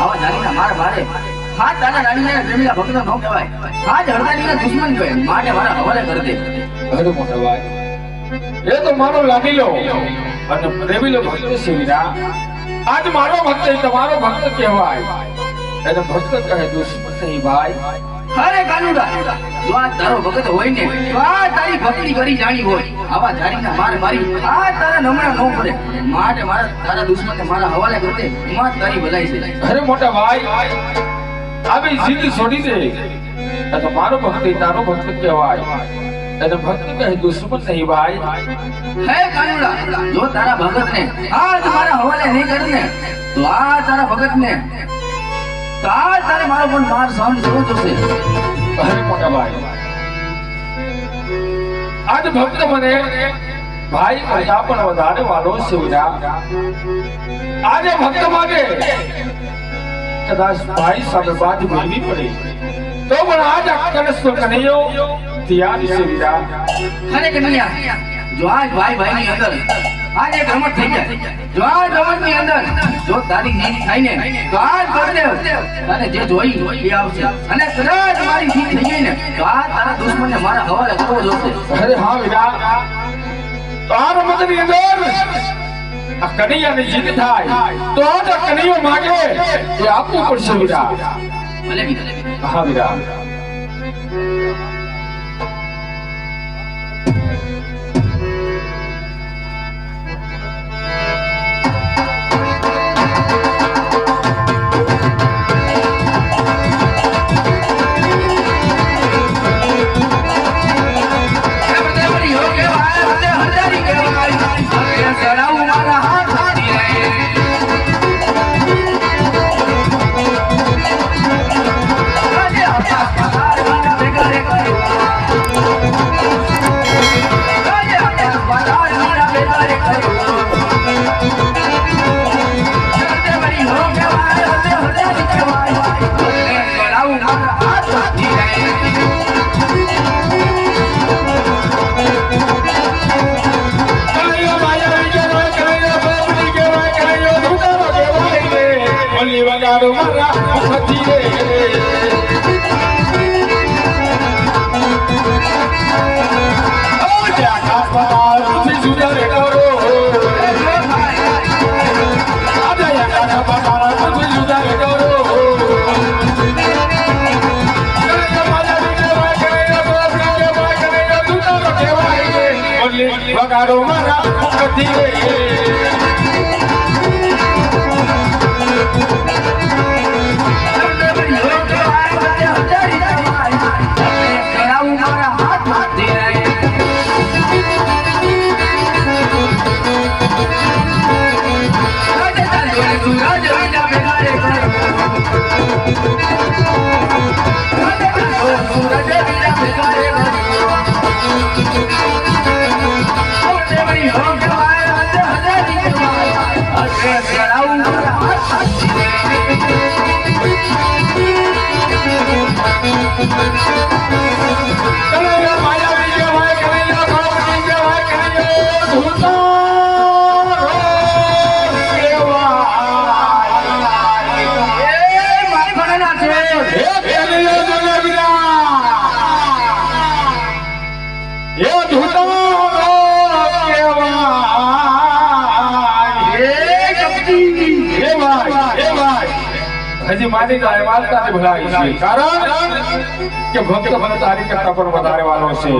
આવા જાણીના માર મારે હાથ તારા રાણીના પ્રેમીલા ભક્ત નો કહેવાય, હાથ હરદારીના દુશ્મન કહે, માટે મારા હવાલે કરી દે. અરે મોટા ભાઈ, એ તો મારો લાડીલો અને પ્રેમીલો ભક્ત છે વીરા. આજ મારો ભક્ત તમારો ભક્ત કહેવાય, એને ભક્ત કહે દુશ્મન નહીં ભાઈ. અરે કાનુડા, જો આ તારો ભગત હોય ને તો આ તારી ભક્તિ કરી જાણી હોય, આવા જાણીના માર મારી આ તારા નમણા નો પડે, માટે મારા તારા દુશ્મનને મારા હવાલે કરી દે, એમાં તારી ભલાઈ છે. અરે મોટા ભાઈ, આવી જીદ છોડી દે, અને મારો ભક્ત તારો ભક્ત કહેવાય, એને ભક્ત કહે દુશ્મન નહીં ભાઈ. હે કાનુડા, જો તારા ભગતને આજ મારા હવાલે નહીં કરે ને તો આ તારા ભગતને તો આ તારે મારો પણ માર સહન કરવો જોશે. અરે મોટા ભાઈ, આજ ભક્ત મને ભાઈ કરતા પણ વધારે વાલો છે વીરા. આજે ભક્ત માગે કદાચ ભાઈ સામે બાદ ભરવી પડે તો પણ આજ કલશ તો કનૈયો તૈયાર છે વીરા. અરે કનૈયા, જો આજ ભાઈ ભાઈ ની અંદર આજ એક રમત થઈ જાય, જો આજ રમત ની અંદર જો તારી જીત થાય ને તો આજ બળદેવ તને જે જોઈ એ આવશે, અને કદાચ મારી જીત થઈ ગઈ ને તો આ તારા દુશ્મનને મારા હવાલે કરવો જોશે. અરે હા વીરા, તો આ રમત ની અંદર આ કનૈયાની જીત થાય તો આજ કનૈયો માગે એ આપવું પડશે વીરા. ભલે ભલે. હા વીરા. વગાડો મારા મુખથી હજી મારી ગાય વાલતાને ભલાઈ છે, કારણ કે ભક્ત મને તારી કરતા પણ વધારે વાલો છે.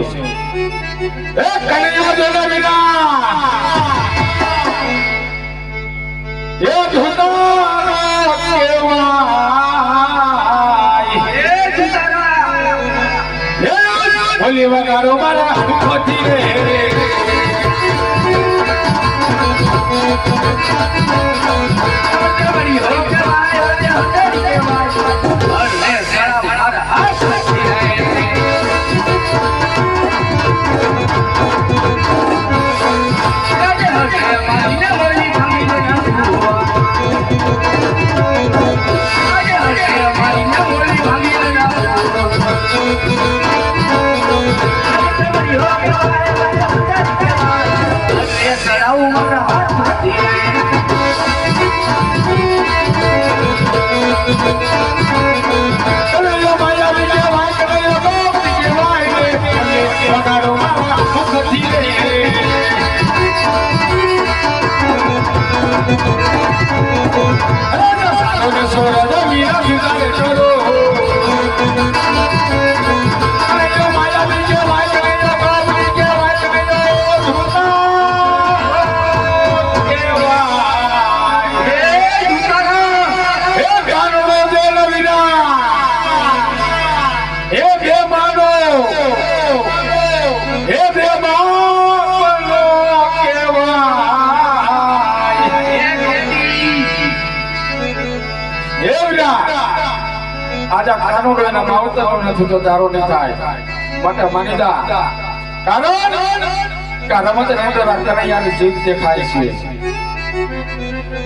એ કનૈયા જોના વિના એ ધૂતારો કેવાય, એ ધૂતારા એ ભલી વગાડો મારા મુખથી રે. કનૈયા માયા વિજય ભાઈ કનૈયા બાપ કહેવાય રે વગાડો મારા મુખથી રે રાજા સાધુને સોરજ મીરા વિગાડે ચલો કનૈયા માયા વિજય ભાઈ કનૈયા બાપ કહેવાય કનૈયા ધૂતા આજા કાનૂન એના માવતર નથી તો દારો નહીં થાય માટે માનીદા કારણ કે રમત રમત કનૈયાની જીત દેખાય છે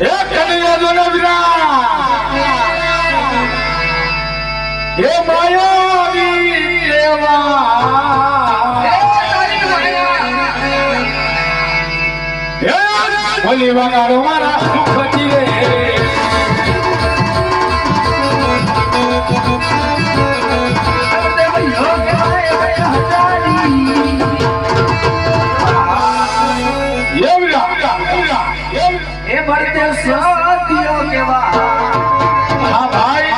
એક કનૈયા જોને વીરા હે માયાવી કેવા બોલી વગાડો મારા સુખથી રે એ ભરતે સતીઓ કેવા હા ભાઈ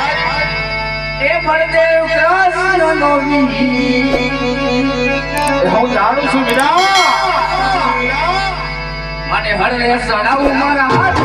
એ ભરતે કૃષ્ણનો હું જાણું છું વીરા મને હરે સડાવું મારા હાથ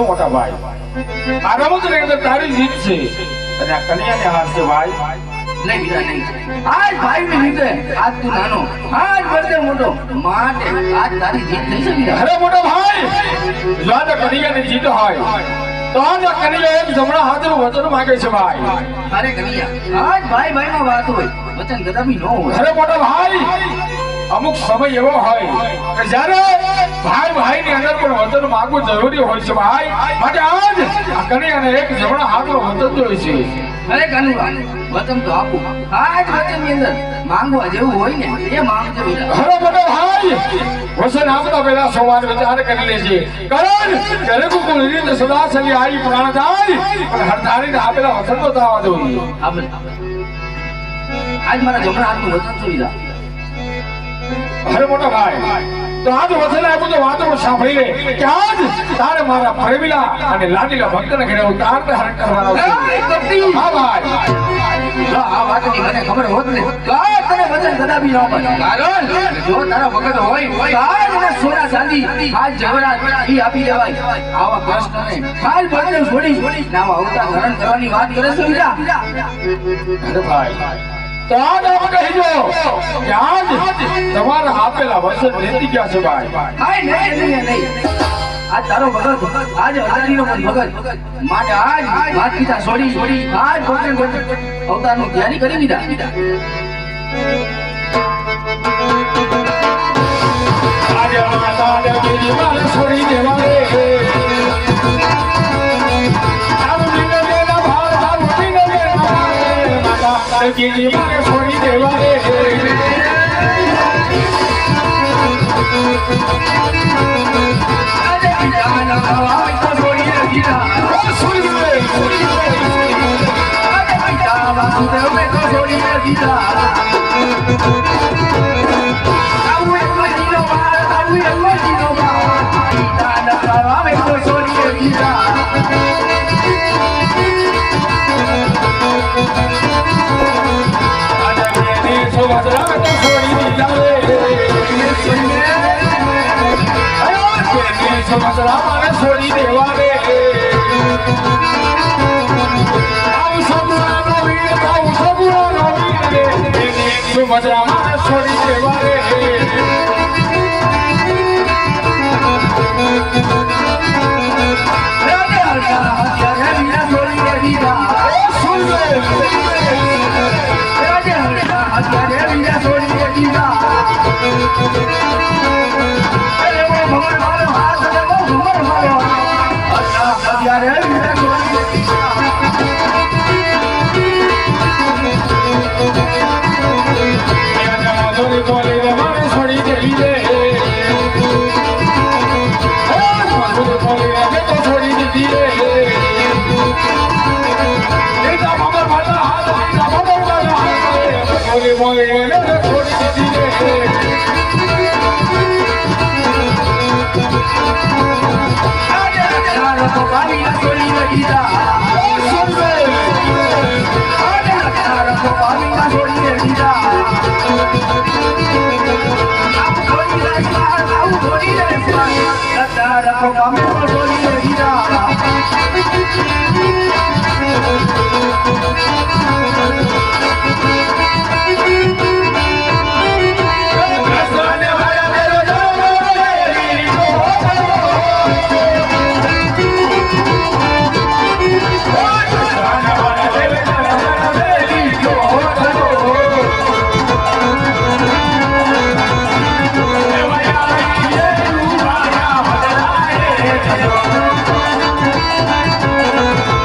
મોટા ભાઈ આ રમત ની અંદર તારી જીત છે અને આ કન્યાને હાર છે ભાઈ નહીં બીજા નહીં આજ ભાઈ ની રીતે આજ તું નાનો આજ ભરતે મોટો માટે આજ તારી જીત થઈ છે બીજા અરે મોટો ભાઈ જો આ કન્યાની જીત હોય તો આ કન્યા એક જમણા હાથનું વચન માંગે છે ભાઈ અરે કન્યા આજ ભાઈ ભાઈ માં વાત હોય વચન કદાપી ન હોય અરે મોટા ભાઈ અમુક સમય એવો હોય કે જ્યારે ભાઈ ભાઈ ની અંદર પણ વચન માંગવું જરૂરી હોય છે ભાઈ માટે આજ આ કન્યાને એક જમણા હાથનું વચન જોઈએ છે અરે કાનુડા વચન તો આપું આજ વચન ની અંદર માંગવા જેવું હોય ને એ માંગજો અરે મોટો ભાઈ વચન આપતા પહેલા સવાર વિચાર કરી લેજે કારણ દરેક કોઈ રીતે સદા સલી આવી પ્રાણ જાય પણ હરધારીને આપેલા વચન તો થવા જોઈએ આપણે આજ મારા જમણા હાથનું વચન સુવિધા અરે મોટા ભાઈ તો આજ વચન આપ્યું તો વાતો સાંભળી લે કે આજ તારે મારા પ્રેમીલા અને લાડીલા ભક્તને ઘરે ઉતારને હરણ કરવાનો છે હા ભાઈ જો આ વાતની મને ખબર હોત ને તો આ તને વચન કદાપી ન આપત કારણ જો તારા ભગત હોય તો આજ મને સોના ચાંદી આજ જવરાત ઈ આપી દેવાય આવા કૃષ્ણને હાલ ભરતે છોડી નાવા અવતાર ધારણ કરવાની વાત કરે છે બીજા અરે ભાઈ તો આજ આપ કહીજો કે આજ તમારા આપેલા વચન નીતિ ગયા છે ભાઈ હાય નહીં આજ તારો ભગત આજ હજારીનો ભગત માટે આજ વાત પિતા છોડી આજ ભગત અવતારનું તૈયારી કરી દીધા આજે માતા દેવી મારે છોડી દેવા રે ગીરી મારે છોડી દેવા રે આજે પિતાના ભાવ તો છોડી દીધા છોડી દે આજે પિતા વાસુદેવને તો છોડી દીધા આવું એક મહિનો બાર પિતાના ભાવ તો છોડી દીધા છોડી દેવા રે આવું સબુરાનો વીર આવું સબુરાનો વીર સુભદ્રામાં છોડી દેવા રે છોડી દેવી રે છોડી દીધી રે છોડી દીધી Thank you.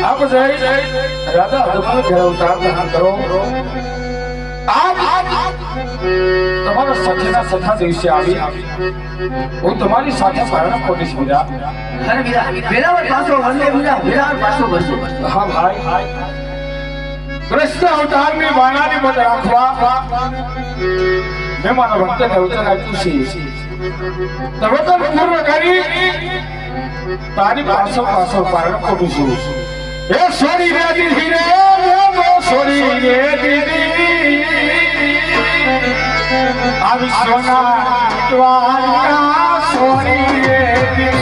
આપ જય રાધા અદભુત ઘેરાવતાર ધારણ કરો. આજ તમારા સાથેના સખા દિવસે આવી હું તમારી સાથે પારણ કરીશ વીરા. અરે વીરા વેરાવળ પાછો વંદે વીરા વેરાવળ પાછો કરશો. હા ભાઈ, કૃષ્ણ અવતારની વાણાની મત રાખવા મેં મારા ભક્તને વચન આપ્યું છે. તો વચન પૂર્ણ કરી તારી પાછળ પારણ કરું છું. એ સોરી રે દીદી રે સોરી રે દીદી આ વિશ્વના દ્વારકા સોરી રે દીદી